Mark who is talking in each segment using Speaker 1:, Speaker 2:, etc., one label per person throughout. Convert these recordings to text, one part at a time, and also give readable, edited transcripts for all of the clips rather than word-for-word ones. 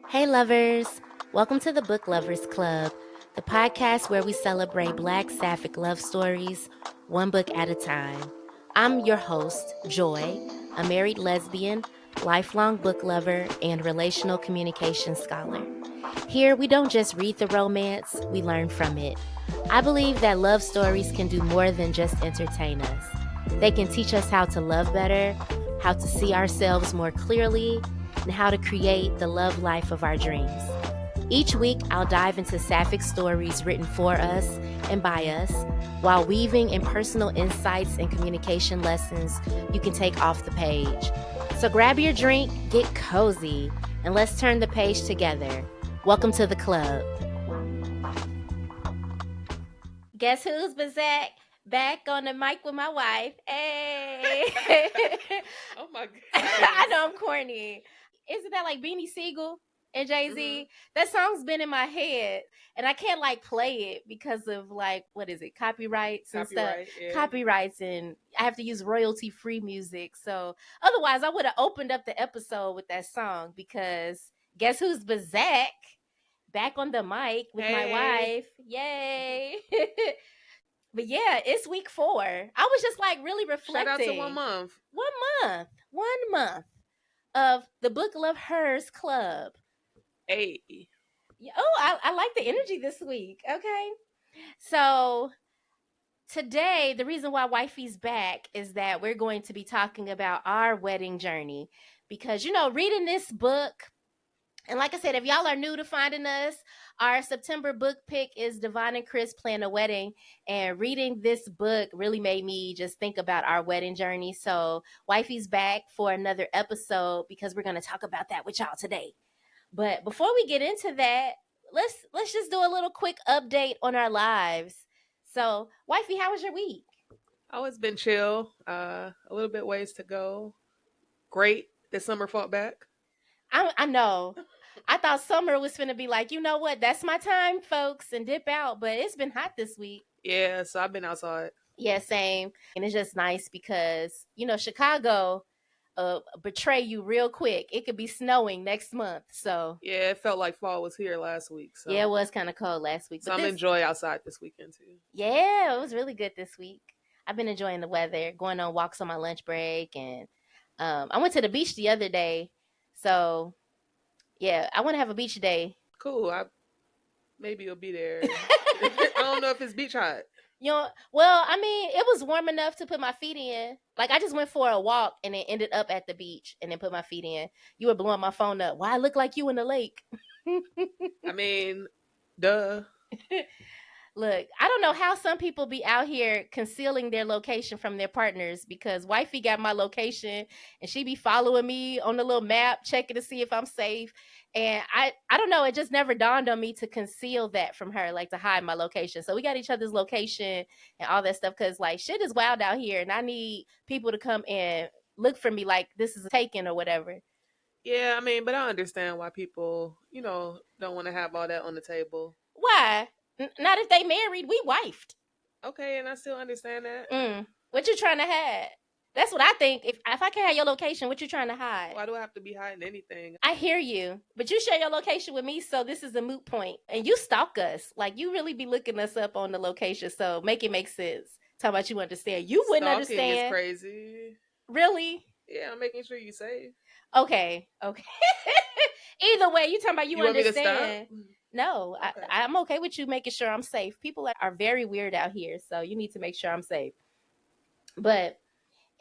Speaker 1: Hey, lovers. Welcome to the Book Lovers Club, the podcast where we celebrate Black Sapphic love stories, one book at a time. I'm your host, Joy, a married lesbian, lifelong book lover, and relational communication scholar. Here, we don't just read the romance, we learn from it. I believe that love stories can do more than just entertain us. They can teach us how to love better, how to see ourselves more clearly, and how to create the love life of our dreams. Each week, I'll dive into sapphic stories written for us and by us, while weaving in personal insights and communication lessons you can take off the page. So grab your drink, get cozy, and let's turn the page together. Welcome to the club. Guess who's back? Back on the mic with my wife. Hey.
Speaker 2: Oh my goodness.
Speaker 1: I know I'm corny. Isn't that like Beanie Siegel and Jay-Z?
Speaker 2: Mhm.
Speaker 1: That song's been in my head and I can't like play it because of like, what is it? Copyrights and stuff.
Speaker 2: Copyright, yeah.
Speaker 1: Copyrights, and I have to use royalty free music. So otherwise I would have opened up the episode with that song, because guess who's back on the mic with my
Speaker 2: Hey.
Speaker 1: wife. Yay. But yeah, it's week 4. I was just like really reflecting.
Speaker 2: Shout out to 1 month.
Speaker 1: 1 month of the Book Love Hers Club.
Speaker 2: Hey.
Speaker 1: Oh, I like the energy this week. Okay. So today, the reason why Wifey's back is that we're going to be talking about our wedding journey. Because, reading this book, and like I said, if y'all are new to finding us, our September book pick is Devon and Chris Plan a Wedding. And reading this book really made me just think about our wedding journey. So Wifey's back for another episode because we're going to talk about that with y'all today. But before we get into that, let's just do a little quick update on our lives. So, Wifey, how was your week?
Speaker 2: Oh, it's been chill. A little bit ways to go. Great. The summer fought back.
Speaker 1: I know. I thought summer was finna be like, you know what, that's my time, folks, and dip out. But it's been hot this week.
Speaker 2: Yeah, so I've been outside.
Speaker 1: Yeah, same. And it's just nice because, Chicago betray you real quick. It could be snowing next month. So
Speaker 2: Yeah, it felt like fall was here last week. So
Speaker 1: yeah, it was kind of cold last week.
Speaker 2: So
Speaker 1: But
Speaker 2: I'm enjoying outside this weekend too.
Speaker 1: yeah, it was really good this week. I've been enjoying the weather, going on walks on my lunch break, and I went to the beach the other day. So yeah, I want to have a beach day.
Speaker 2: Cool. Maybe you'll be there. I don't know if it's beach hot.
Speaker 1: Well, I mean, it was warm enough to put my feet in. Like, I just went for a walk and then ended up at the beach and then put my feet in. You were blowing my phone up. Why I look like you in the lake?
Speaker 2: I mean, duh.
Speaker 1: Look, I don't know how some people be out here concealing their location from their partners, because wifey got my location and she be following me on the little map, checking to see if I'm safe. And I don't know, it just never dawned on me to conceal that from her, like to hide my location. So we got each other's location and all that stuff, because like shit is wild out here and I need people to come and look for me like this is taken or whatever.
Speaker 2: Yeah, I mean, but I understand why people, don't want to have all that on the table.
Speaker 1: Why? Not if they married, we wifed.
Speaker 2: Okay, and I still understand that.
Speaker 1: What you trying to hide? That's what I think. If I can't have your location, what you trying to hide?
Speaker 2: Why do I have to be hiding anything?
Speaker 1: I hear you, but you share your location with me, so this is a moot point. And you stalk us, like you really be looking us up on the location. So make it make sense. Talk about you understand. You wouldn't
Speaker 2: Stalking
Speaker 1: understand.
Speaker 2: is crazy.
Speaker 1: Really?
Speaker 2: Yeah, I'm making sure you safe.
Speaker 1: Okay. Either way, you talking about you
Speaker 2: want
Speaker 1: understand.
Speaker 2: Me to stop?
Speaker 1: No,
Speaker 2: Okay.
Speaker 1: I'm okay with you making sure I'm safe. People are very weird out here, so you need to make sure I'm safe. But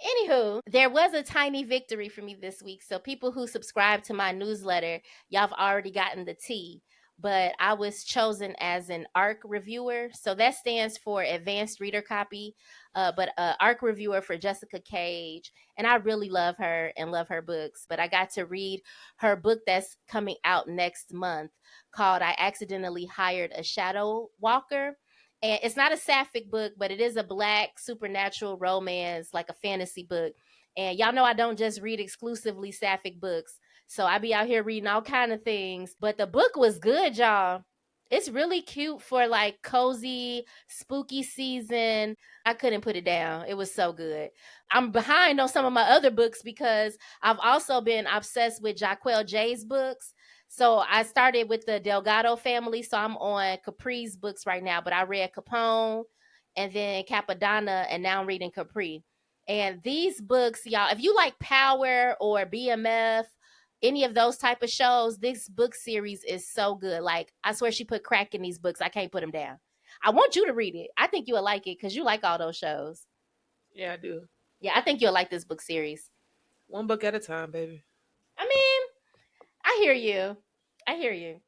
Speaker 1: anywho, there was a tiny victory for me this week. So people who subscribe to my newsletter, y'all have already gotten the tea. But I was chosen as an ARC reviewer. So that stands for Advanced Reader Copy, but ARC reviewer for Jessica Cage. And I really love her and love her books. But I got to read her book that's coming out next month called I Accidentally Hired a Shadow Walker. And it's not a sapphic book, but it is a Black supernatural romance, like a fantasy book. And y'all know I don't just read exclusively sapphic books. So I be out here reading all kind of things. But the book was good, y'all. It's really cute for like cozy, spooky season. I couldn't put it down. It was so good. I'm behind on some of my other books because I've also been obsessed with Jaquel J's books. So I started with the Delgado family. So I'm on Capri's books right now, but I read Capone and then Capadonna, and now I'm reading Capri. And these books, y'all, if you like Power or BMF, any of those type of shows, this book series is so good. Like, I swear she put crack in these books. I can't put them down. I want you to read it. I think you'll like it because you like all those shows.
Speaker 2: Yeah, I do.
Speaker 1: Yeah, I think you'll like this book series.
Speaker 2: One book at a time, baby.
Speaker 1: I mean, I hear you. I hear you.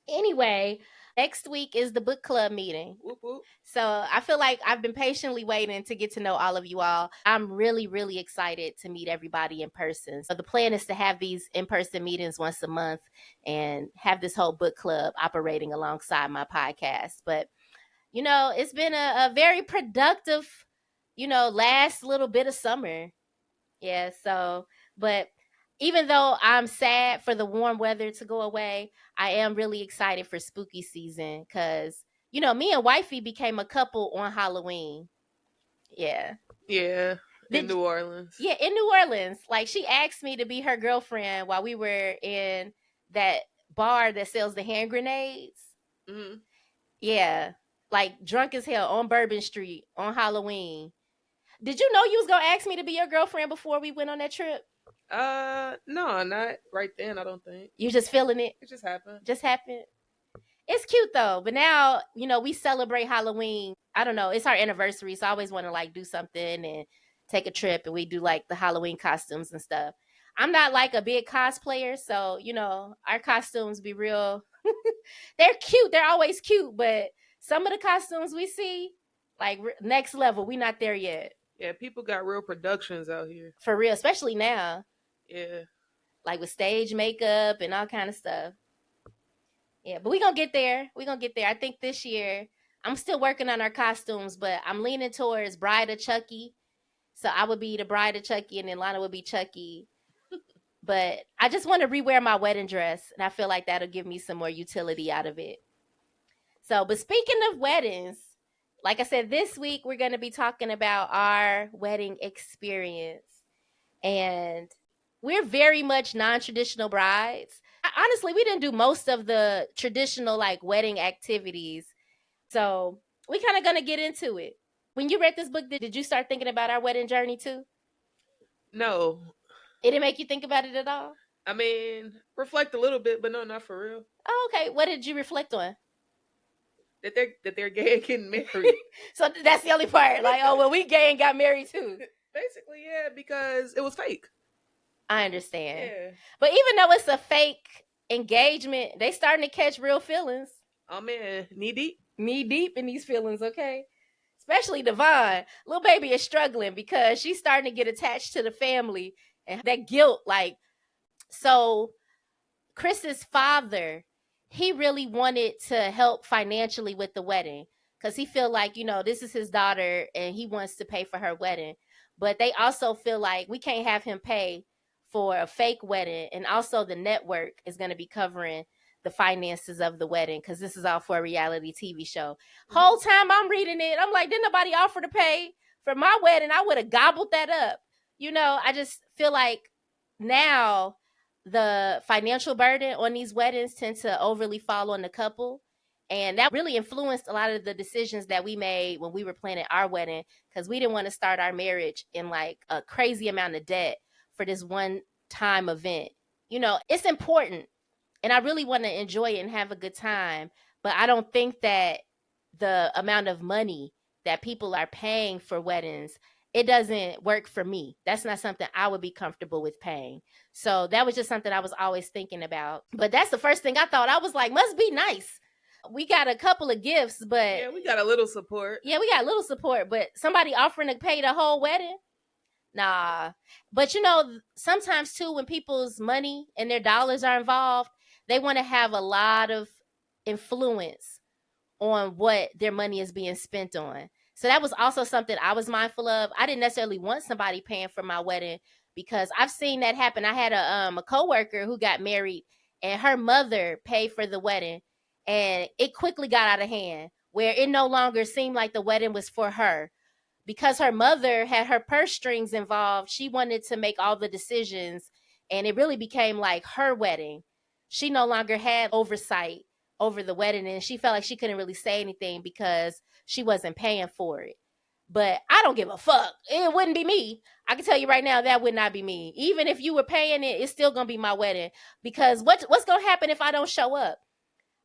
Speaker 1: Anyway, next week is the book club meeting.
Speaker 2: Whoop whoop.
Speaker 1: So I feel like I've been patiently waiting to get to know all of you all. I'm really, really excited to meet everybody in person. So the plan is to have these in person meetings once a month and have this whole book club operating alongside my podcast. But, it's been a very productive, last little bit of summer. Yeah, so, but even though I'm sad for the warm weather to go away, I am really excited for spooky season because, me and wifey became a couple on Halloween. Yeah.
Speaker 2: Yeah, in
Speaker 1: Did
Speaker 2: New Orleans.
Speaker 1: Yeah, in New Orleans. Like, she asked me to be her girlfriend while we were in that bar that sells the hand grenades.
Speaker 2: Hmm.
Speaker 1: Yeah. Like, drunk as hell on Bourbon Street on Halloween. Did you know you was gonna ask me to be your girlfriend before we went on that trip?
Speaker 2: No, not right then. I don't think
Speaker 1: You just feeling it?
Speaker 2: it just happened.
Speaker 1: Just happened. It's cute though. But now, we celebrate Halloween. I don't know. It's our anniversary, so I always want to like do something and take a trip, and we do like the Halloween costumes and stuff. I'm not like a big cosplayer, so our costumes be real. They're cute. They're always cute, but some of the costumes we see, like next level, we not there yet.
Speaker 2: Yeah, people got real productions out here.
Speaker 1: For real, especially now,
Speaker 2: Yeah.
Speaker 1: like with stage makeup and all kind of stuff. Yeah, but we gonna get there. We gonna get there. I think this year I'm still working on our costumes, but I'm leaning towards Bride of Chucky. So I would be the Bride of Chucky, and then Lana would be Chucky. But I just want to rewear my wedding dress, and I feel like that'll give me some more utility out of it. So, but speaking of weddings, like I said, this week we're going to be talking about our wedding experience. And we're very much non-traditional brides. Honestly, we didn't do most of the traditional like wedding activities. So we kind of gonna get into it. When you read this book, did you start thinking about our wedding journey too?
Speaker 2: No,
Speaker 1: It didn't make you think about it at all?
Speaker 2: I mean reflect a little bit, but no, not for real.
Speaker 1: Oh, okay. What did you reflect on?
Speaker 2: That they're gay and getting married.
Speaker 1: So that's the only part. Like, oh well, we gay and got married too.
Speaker 2: Basically, yeah, because it was fake.
Speaker 1: I understand.
Speaker 2: Yeah.
Speaker 1: But even though it's a fake engagement, they starting to catch real feelings.
Speaker 2: Oh man, knee deep.
Speaker 1: Knee deep in these feelings, okay? Especially Devon. Little baby is struggling because she's starting to get attached to the family and that guilt, like, so Chris's father, he really wanted to help financially with the wedding because he feel like, this is his daughter and he wants to pay for her wedding. But they also feel like we can't have him pay for a fake wedding. And also the network is going to be covering the finances of the wedding because this is all for a reality TV show. Whole time I'm reading it, I'm like, didn't nobody offer to pay for my wedding? I would have gobbled that up. I just feel like now the financial burden on these weddings tend to overly fall on the couple. And that really influenced a lot of the decisions that we made when we were planning our wedding because we didn't want to start our marriage in like a crazy amount of debt for this one time event. It's important and I really want to enjoy it and have a good time. But I don't think that the amount of money that people are paying for weddings, it doesn't work for me. That's not something I would be comfortable with paying. So that was just something I was always thinking about. But that's the first thing I thought. I was like, must be nice. We got a couple of gifts, but
Speaker 2: Yeah, we got a little support.
Speaker 1: yeah, we got a little support. But somebody offering to pay the whole wedding, nah. But sometimes too, when people's money and their dollars are involved, they want to have a lot of influence on what their money is being spent on. So that was also something I was mindful of. I didn't necessarily want somebody paying for my wedding because I've seen that happen. I had a coworker who got married and her mother paid for the wedding and it quickly got out of hand where it no longer seemed like the wedding was for her because her mother had her purse strings involved. She wanted to make all the decisions and it really became like her wedding. she no longer had oversight over the wedding, and she felt like she couldn't really say anything because she wasn't paying for it. But I don't give a fuck. It wouldn't be me. I can tell you right now that would not be me. Even if you were paying it, it's still gonna be my wedding. Because what's gonna happen if I don't show up?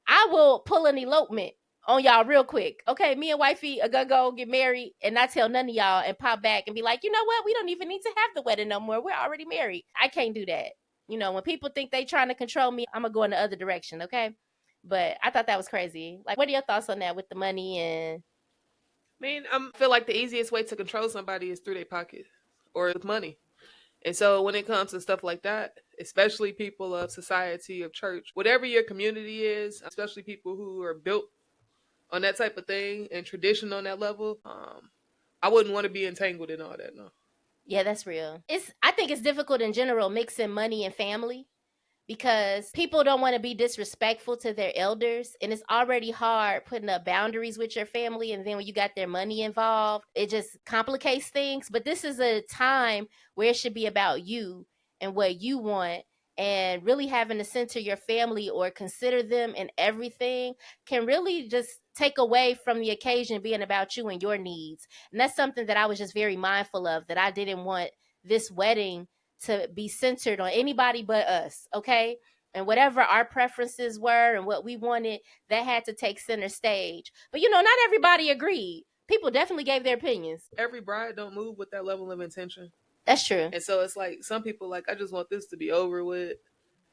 Speaker 1: I will pull an elopement on y'all real quick. Okay, me and wifey are gonna go get married and not tell none of y'all and pop back and be like, you know what? We don't even need to have the wedding no more. We're already married. I can't do that. When people think they trying to control me, I'm gonna go in the other direction, okay? But I thought that was crazy. Like, what are your thoughts on that with the money and
Speaker 2: I mean, I feel like the easiest way to control somebody is through their pocket or with money. And so when it comes to stuff like that, especially people of society, of church, whatever your community is, especially people who are built on that type of thing and tradition on that level, I wouldn't want to be entangled in all that, no.
Speaker 1: yeah, that's real. I think it's difficult in general mixing money and family because people don't want to be disrespectful to their elders, and it's already hard putting up boundaries with your family, and then when you got their money involved it just complicates things. But this is a time where it should be about you and what you want, and really having to center your family or consider them in everything can really just take away from the occasion being about you and your needs. And that's something that I was just very mindful of, that I didn't want this wedding to be centered on anybody but us, okay? And whatever our preferences were and what we wanted, that had to take center stage. But not everybody agreed. People definitely gave their opinions.
Speaker 2: Every bride don't move with that level of intention.
Speaker 1: That's true.
Speaker 2: And so it's like some people like, I just want this to be over with,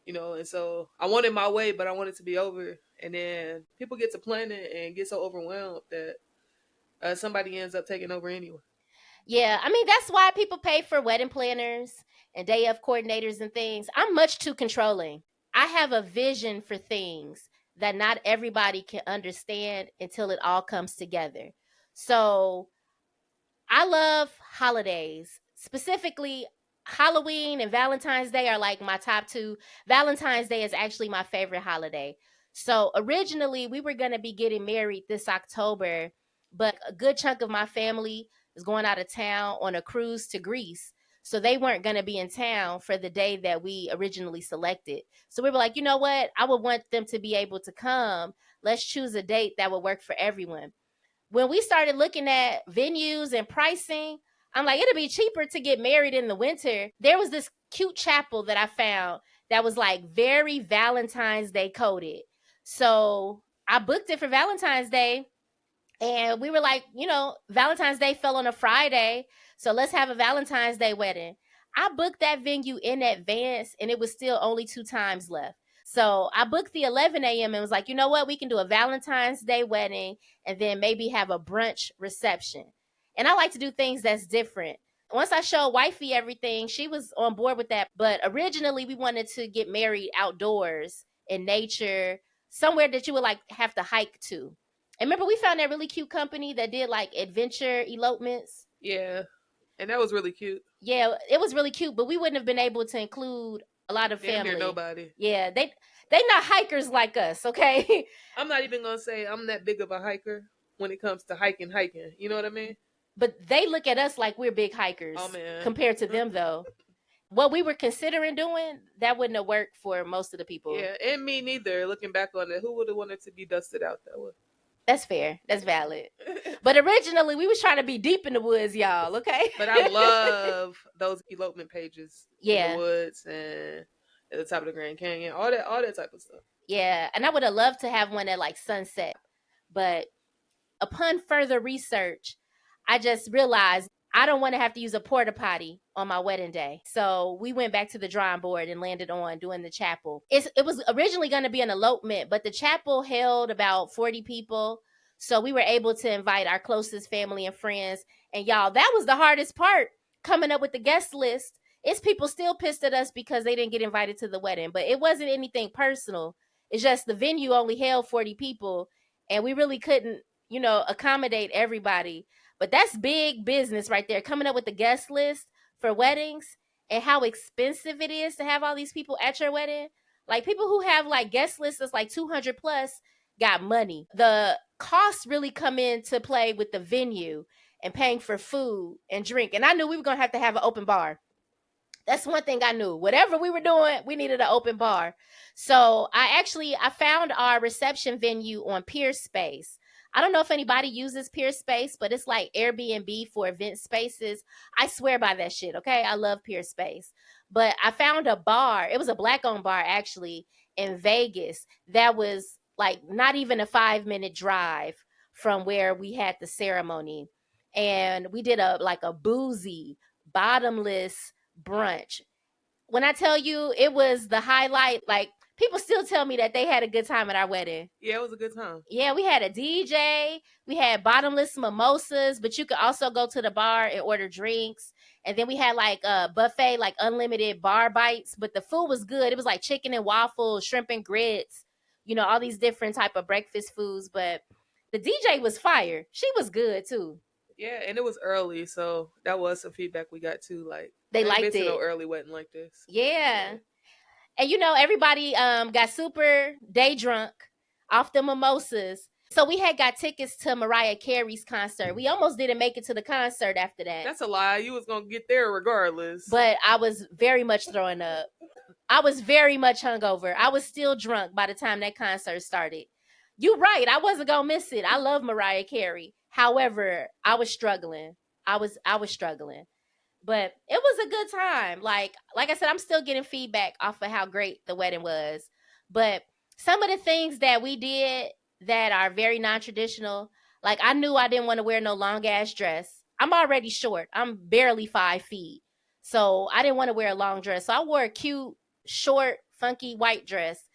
Speaker 2: and so I want it my way, but I want it to be over. And then people get to planning and get so overwhelmed that somebody ends up taking over anyway.
Speaker 1: Yeah, I mean, that's why people pay for wedding planners and day of coordinators and things. I'm much too controlling. I have a vision for things that not everybody can understand until it all comes together. So I love holidays. Specifically, Halloween and Valentine's Day are like my top two. Valentine's Day is actually my favorite holiday. So originally, we were going to be getting married this October, but a good chunk of my family is going out of town on a cruise to Greece. So they weren't going to be in town for the day that we originally selected. So we were like, you know what? I would want them to be able to come. Let's choose a date that would work for everyone. When we started looking at venues and pricing, I'm like, it'll be cheaper to get married in the winter. There was this cute chapel that I found that was like very Valentine's Day coded. So I booked it for Valentine's Day. And we were like, Valentine's Day fell on a Friday. So let's have a Valentine's Day wedding. I booked that venue in advance and it was still only 2 times left. So I booked the 11 a.m. and was like, you know what? We can do a Valentine's Day wedding and then maybe have a brunch reception. And I like to do things that's different. Once I showed wifey everything, she was on board with that. But originally, we wanted to get married outdoors in nature, somewhere that you would like have to hike to. And remember, we found that really cute company that did like adventure elopements.
Speaker 2: Yeah. And that was really cute.
Speaker 1: Yeah, it was really cute, but we wouldn't have been able to include a lot of
Speaker 2: Damn near
Speaker 1: family.
Speaker 2: nobody.
Speaker 1: Yeah, they not hikers like us, okay?
Speaker 2: I'm not even gonna say I'm that big of a hiker when it comes to hiking. You know what I mean?
Speaker 1: But they look at us like we're big hikers.
Speaker 2: Oh man.
Speaker 1: Compared to them though. What we were considering doing, that wouldn't have worked for most of the people.
Speaker 2: Yeah, and me neither. Looking back on it, who would have wanted to be dusted out that way?
Speaker 1: That's fair. That's valid. But originally, we was trying to be deep in the woods, y'all. Okay.
Speaker 2: But I love those elopement pages.
Speaker 1: Yeah.
Speaker 2: In the woods and at the top of the Grand Canyon, all that type of stuff.
Speaker 1: Yeah, and I would have loved to have one at like sunset, but upon further research, I just realized I don't want to have to use a porta potty on my wedding day. So we went back to the drawing board and landed on doing the chapel. It was originally going to be an elopement, but the chapel held about 40 people. So we were able to invite our closest family and friends. And y'all, that was the hardest part, coming up with the guest list. It's people still pissed at us because they didn't get invited to the wedding, but it wasn't anything personal. It's just the venue only held 40 people and we really couldn't, accommodate everybody. But that's big business right there, coming up with the guest list for weddings and how expensive it is to have all these people at your wedding. Like people who have like guest lists that's like 200 plus got money. The costs really come into play with the venue and paying for food and drink. And I knew we were going to have an open bar. That's one thing I knew. Whatever we were doing, we needed an open bar. So I found our reception venue on Peer Space. I don't know if anybody uses Peer Space, but it's like Airbnb for event spaces. I swear by that shit, okay? I love Peer Space. But I found a bar. It was a black owned bar actually in Vegas that was like not even a 5-minute drive from where we had the ceremony. And we did a boozy, bottomless brunch. When I tell you it was the highlight, like people still tell me that they had a good time at our wedding.
Speaker 2: Yeah, it was a good time.
Speaker 1: Yeah, we had a DJ, we had bottomless mimosas, but you could also go to the bar and order drinks. And then we had like a buffet, like unlimited bar bites, but the food was good. It was like chicken and waffles, shrimp and grits, all these different type of breakfast foods. But the DJ was fire. She was good too.
Speaker 2: Yeah, and it was early, so that was some feedback we got too. Like,
Speaker 1: They
Speaker 2: I ain't been
Speaker 1: liked
Speaker 2: to no
Speaker 1: it.
Speaker 2: early wedding like this.
Speaker 1: Yeah. And everybody got super day drunk off the mimosas. So we had got tickets to Mariah Carey's concert. We almost didn't make it to the concert after that.
Speaker 2: That's a lie. You was gonna get there regardless.
Speaker 1: But I was very much throwing up. I was very much hungover. I was still drunk by the time that concert started. You right. I wasn't gonna miss it. I love Mariah Carey. However, I was struggling. I was struggling. But it was a good time. Like I said, I'm still getting feedback off of how great the wedding was. But some of the things that we did that are very non-traditional, like I knew I didn't want to wear no long ass dress. I'm already short. I'm barely 5 feet. So I didn't want to wear a long dress. So I wore a cute, short, funky white dress.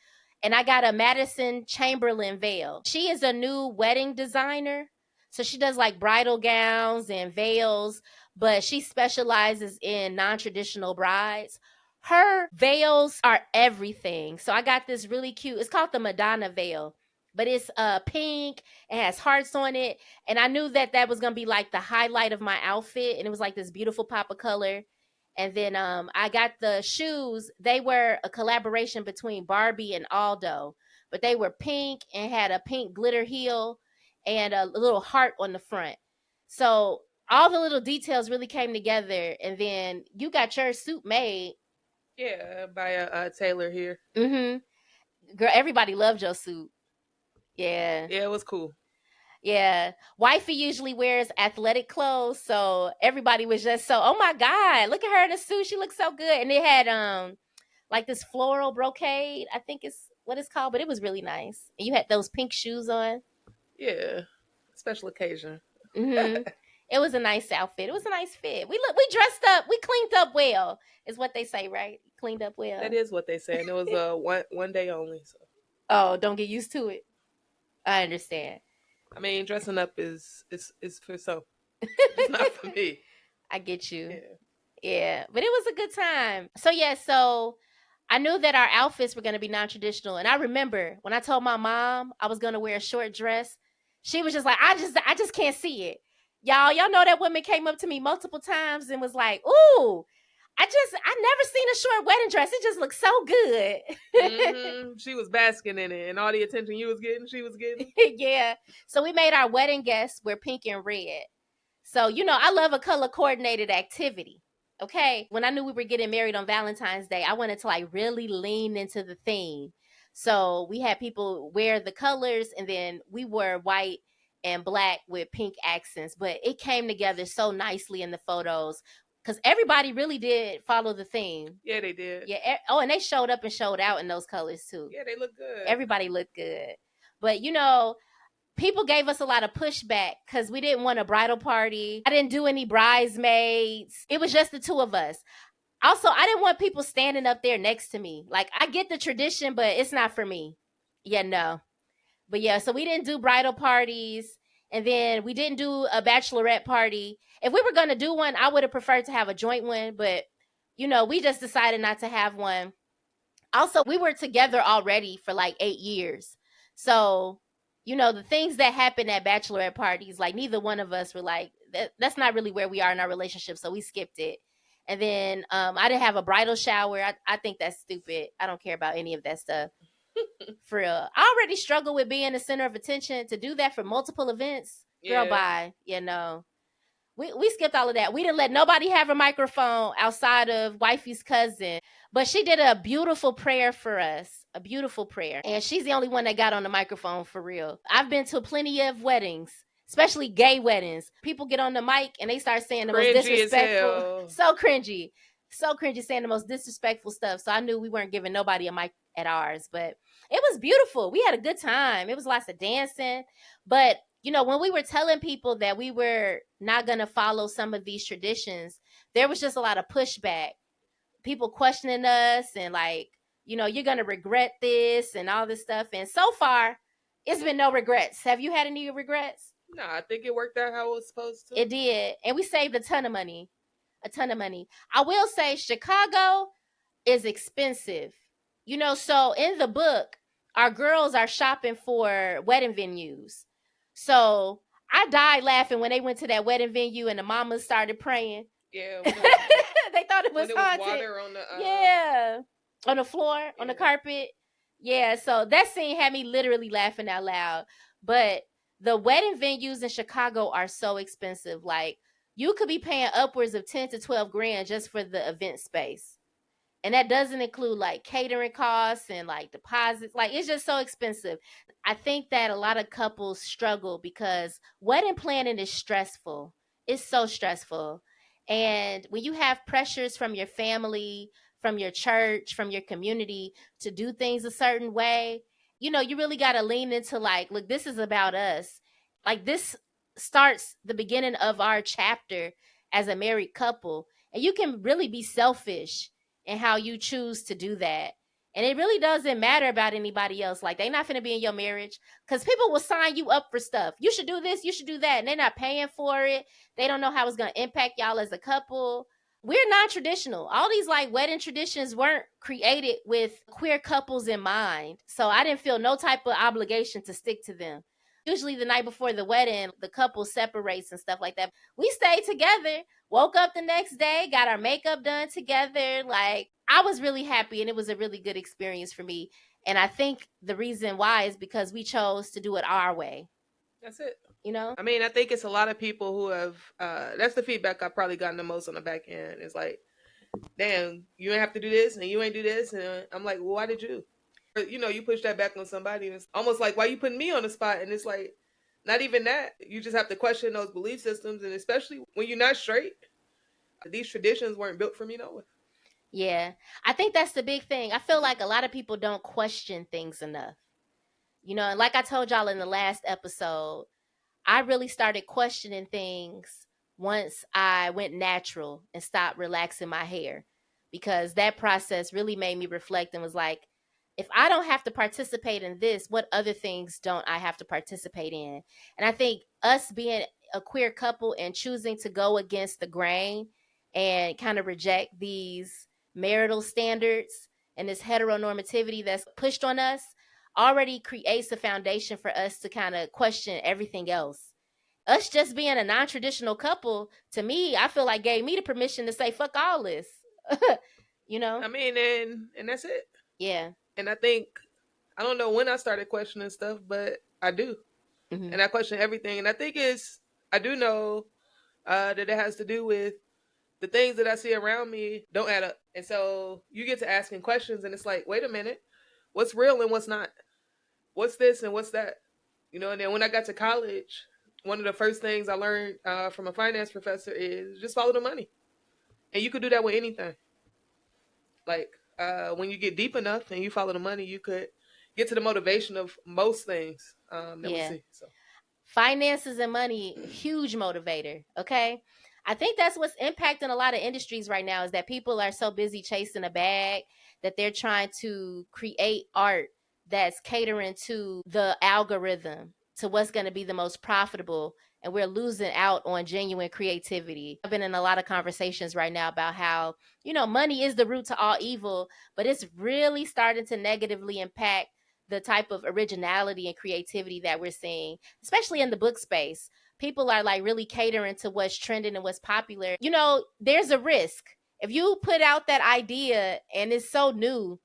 Speaker 1: And I got a Madison Chamberlain veil. She is a new wedding designer. So she does like bridal gowns and veils, but she specializes in non-traditional brides. Her veils are everything. So I got this really cute, it's called the Madonna veil, but it's pink, it has hearts on it, and I knew that that was going to be like the highlight of my outfit, and it was like this beautiful pop of color. And then I got the shoes. They were a collaboration between Barbie and Aldo, but they were pink and had a pink glitter heel and a little heart on the front. So all the little details really came together. And then you got your suit made.
Speaker 2: Yeah, by a tailor here.
Speaker 1: Girl, everybody loved your suit. Yeah.
Speaker 2: Yeah, it was cool.
Speaker 1: Yeah. Wifey usually wears athletic clothes, so everybody was just so, oh my God, look at her in a suit. She looks so good. And it had like this floral brocade, I think is what it's called, but it was really nice. And you had those pink shoes on.
Speaker 2: Yeah, special occasion.
Speaker 1: Mm-hmm. It was a nice outfit. It was a nice fit. We dressed up. We cleaned up well, is what they say, right? Cleaned up well.
Speaker 2: That is what they say, and it was one day only. So
Speaker 1: Oh, don't get used to it. I understand.
Speaker 2: I mean, dressing up is for some. It's not for me.
Speaker 1: I get you.
Speaker 2: Yeah.
Speaker 1: Yeah, but it was a good time. So yeah, so I knew that our outfits were going to be non-traditional, and I remember when I told my mom I was going to wear a short dress, she was just like, I just can't see it. Y'all know that woman came up to me multiple times and was like, "Ooh, I never seen a short wedding dress. It just looks so good."
Speaker 2: She was basking in it, and all the attention you was getting, she was getting.
Speaker 1: Yeah. So we made our wedding guests wear pink and red. So, I love a color coordinated activity. Okay. When I knew we were getting married on Valentine's Day, I wanted to like really lean into the theme. So we had people wear the colors, and then we wore white and black with pink accents. But it came together so nicely in the photos because everybody really did follow the theme.
Speaker 2: Yeah, they did.
Speaker 1: Yeah. Oh, and they showed up and showed out in those colors too.
Speaker 2: Yeah, they look good.
Speaker 1: Everybody looked good. But people gave us a lot of pushback because we didn't want a bridal party. I didn't do any bridesmaids. It was just the two of us. Also, I didn't want people standing up there next to me. Like, I get the tradition, but it's not for me. Yeah, no. But yeah, so we didn't do bridal parties. And then we didn't do a bachelorette party. If we were going to do one, I would have preferred to have a joint one. But, we just decided not to have one. Also, we were together already for like 8 years. So, the things that happen at bachelorette parties, like neither one of us were like, that's not really where we are in our relationship. So we skipped it. And then I didn't have a bridal shower. I think that's stupid. I don't care about any of that stuff. For real. I already struggle with being the center of attention. To do that for multiple events, girl,
Speaker 2: Yeah.
Speaker 1: bye. We skipped all of that. We didn't let nobody have a microphone outside of wifey's cousin, but she did a beautiful prayer for us, a beautiful prayer. And she's the only one that got on the microphone for real. I've been to plenty of weddings, especially gay weddings. People get on the mic and they start saying the most
Speaker 2: Cringy as
Speaker 1: disrespectful,
Speaker 2: hell.
Speaker 1: so cringy, saying the most disrespectful stuff. So I knew we weren't giving nobody a mic at ours, but it was beautiful. We had a good time. It was lots of dancing, but when we were telling people that we were not going to follow some of these traditions, there was just a lot of pushback. People questioning us and like, you're going to regret this and all this stuff. And so far, it's been no regrets. Have you had any regrets?
Speaker 2: No, I think it worked out how it was supposed to.
Speaker 1: It did. And we saved a ton of money. A ton of money. I will say Chicago is expensive. So in the book, our girls are shopping for wedding venues. So I died laughing when they went to that wedding venue and the mamas started praying.
Speaker 2: Yeah,
Speaker 1: They thought it was
Speaker 2: when there was
Speaker 1: haunted.
Speaker 2: water on the
Speaker 1: Yeah, on the floor, on the carpet. Yeah, so that scene had me literally laughing out loud. But the wedding venues in Chicago are so expensive. Like you could be paying upwards of 10 to 12 grand just for the event space. And that doesn't include like catering costs and like deposits. Like it's just so expensive. I think that a lot of couples struggle because wedding planning is stressful. It's so stressful. And when you have pressures from your family, from your church, from your community to do things a certain way, you really got to lean into like, look, this is about us. Like this starts the beginning of our chapter as a married couple. And you can really be selfish in how you choose to do that. And it really doesn't matter about anybody else. Like they're not going to be in your marriage because people will sign you up for stuff. You should do this, you should do that. And they're not paying for it. They don't know how it's going to impact y'all as a couple. We're non-traditional. All these like wedding traditions weren't created with queer couples in mind. So I didn't feel no type of obligation to stick to them. Usually the night before the wedding, the couple separates and stuff like that. We stayed together, woke up the next day, got our makeup done together. Like I was really happy and it was a really good experience for me. And I think the reason why is because we chose to do it our way.
Speaker 2: That's it.
Speaker 1: You know?
Speaker 2: I mean, I think it's a lot of people who have. That's the feedback I've probably gotten the most on the back end. It's like, damn, you ain't have to do this and you ain't do this, and I'm like, well, why did you? You push that back on somebody, and it's almost like, why you putting me on the spot? And it's like, not even that. You just have to question those belief systems, and especially when you're not straight, these traditions weren't built for me, no way.
Speaker 1: Yeah. I think that's the big thing. I feel like a lot of people don't question things enough. And like I told y'all in the last episode, I really started questioning things once I went natural and stopped relaxing my hair because that process really made me reflect and was like, if I don't have to participate in this, what other things don't I have to participate in? And I think us being a queer couple and choosing to go against the grain and kind of reject these marital standards and this heteronormativity that's pushed on us already creates a foundation for us to kind of question everything else. Us just being a non-traditional couple, to me, I feel like gave me the permission to say fuck all this.
Speaker 2: I mean, and that's it.
Speaker 1: Yeah.
Speaker 2: And I think I don't know when I started questioning stuff, but I do, and I question everything. And I think I do know that it has to do with the things that I see around me don't add up. And so you get to asking questions, and it's like, wait a minute, what's real and what's not? What's this and what's that? And then when I got to college, one of the first things I learned from a finance professor is just follow the money. And you could do that with anything. Like when you get deep enough and you follow the money, you could get to the motivation of most things that we see. So
Speaker 1: finances and money, huge motivator. Okay. I think that's what's impacting a lot of industries right now is that people are so busy chasing a bag that they're trying to create art that's catering to the algorithm, to what's going to be the most profitable. And we're losing out on genuine creativity. I've been in a lot of conversations right now about how, money is the root to all evil, but it's really starting to negatively impact the type of originality and creativity that we're seeing, especially in the book space. People are like really catering to what's trending and what's popular. There's a risk. If you put out that idea and it's so new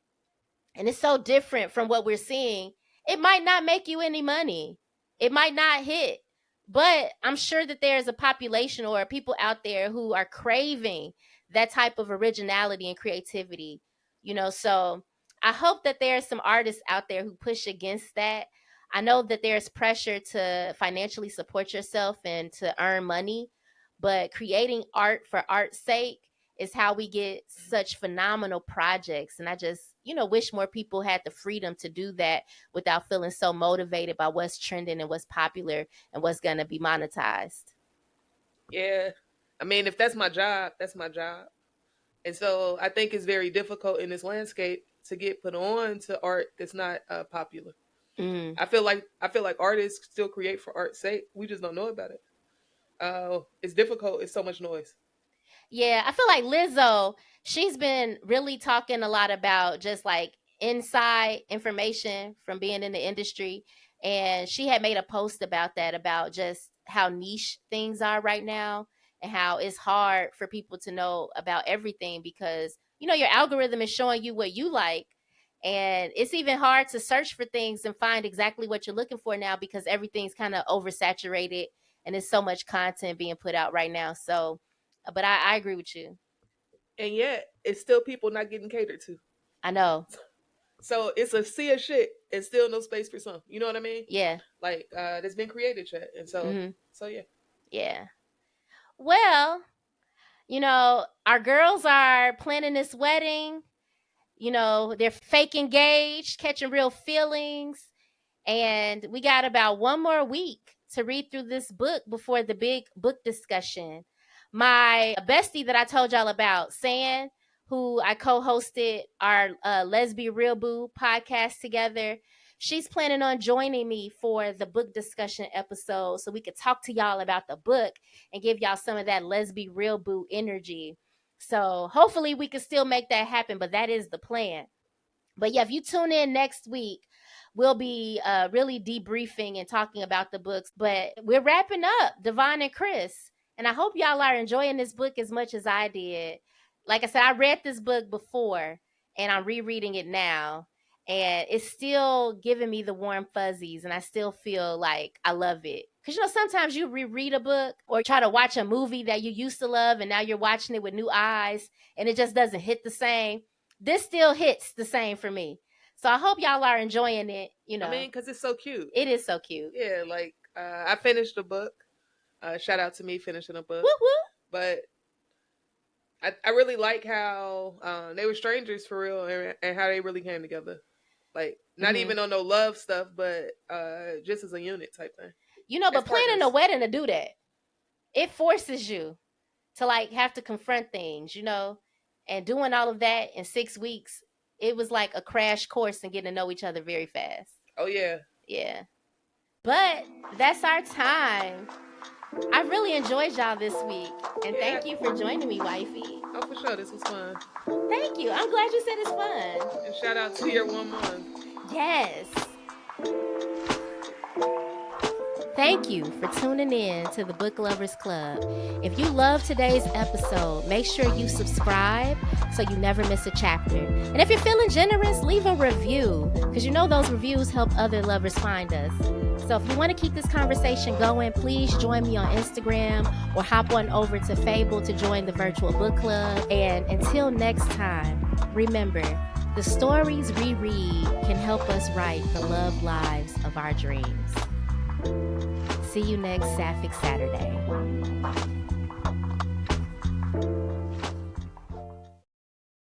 Speaker 1: and it's so different from what we're seeing, it might not make you any money. It might not hit. But I'm sure that there's a population or people out there who are craving that type of originality and creativity, So I hope that there are some artists out there who push against that. I know that there's pressure to financially support yourself and to earn money, but creating art for art's sake is how we get such phenomenal projects. And I just, wish more people had the freedom to do that without feeling so motivated by what's trending and what's popular and what's going to be monetized.
Speaker 2: Yeah. I mean, if that's my job, that's my job. And so I think it's very difficult in this landscape to get put on to art that's not popular.
Speaker 1: Mm.
Speaker 2: I feel like artists still create for art's sake. We just don't know about it. It's difficult. It's so much noise.
Speaker 1: Yeah, I feel like Lizzo, she's been really talking a lot about just like inside information from being in the industry. And she had made a post about that, about just how niche things are right now and how it's hard for people to know about everything because, your algorithm is showing you what you like. And it's even hard to search for things and find exactly what you're looking for now because everything's kind of oversaturated and there's so much content being put out right now. So, but I agree with you.
Speaker 2: And yet, it's still people not getting catered to.
Speaker 1: I know.
Speaker 2: So it's a sea of shit and still no space for some. You know what I mean?
Speaker 1: Yeah.
Speaker 2: Like that's been created yet. And so
Speaker 1: Mm-hmm.
Speaker 2: so yeah.
Speaker 1: Yeah. Well, our girls are planning this wedding. They're fake engaged, catching real feelings. And we got about one more week to read through this book before the big book discussion. My bestie that I told y'all about, San, who I co-hosted our Lesbi Real Boo podcast together, she's planning on joining me for the book discussion episode so we could talk to y'all about the book and give y'all some of that Lesbi Real Boo energy. So hopefully we can still make that happen, but that is the plan. But yeah, if you tune in next week, we'll be really debriefing and talking about the books. But we're wrapping up, Devon and Chris. And I hope y'all are enjoying this book as much as I did. Like I said, I read this book before and I'm rereading it now. And it's still giving me the warm fuzzies. And I still feel like I love it. Because, sometimes you reread a book or try to watch a movie that you used to love and now you're watching it with new eyes and it just doesn't hit the same. This still hits the same for me. So I hope y'all are enjoying it.
Speaker 2: I mean, because it's so cute.
Speaker 1: It is so cute.
Speaker 2: Yeah, like I finished the book. Shout out to me finishing a book.
Speaker 1: Woo woo.
Speaker 2: But I really like how they were strangers for real and how they really came together. Like, not even on no love stuff, but just as a unit type thing.
Speaker 1: But planning a wedding to do that, it forces you to like have to confront things, and doing all of that in 6 weeks, it was like a crash course in getting to know each other very fast.
Speaker 2: Oh, yeah.
Speaker 1: Yeah. But that's our time. I really enjoyed y'all this week. And thank you for joining me, wifey.
Speaker 2: Oh, for sure. This was fun.
Speaker 1: Thank you. I'm glad you said it's fun.
Speaker 2: And shout out to your 1 month.
Speaker 1: Yes. Thank you for tuning in to the Book Lovers Club. If you love today's episode, make sure you subscribe so you never miss a chapter. And if you're feeling generous, leave a review because those reviews help other lovers find us. So if you want to keep this conversation going, please join me on Instagram or hop on over to Fable to join the virtual book club. And until next time, remember, the stories we read can help us write the love lives of our dreams. See you next Sapphic Saturday.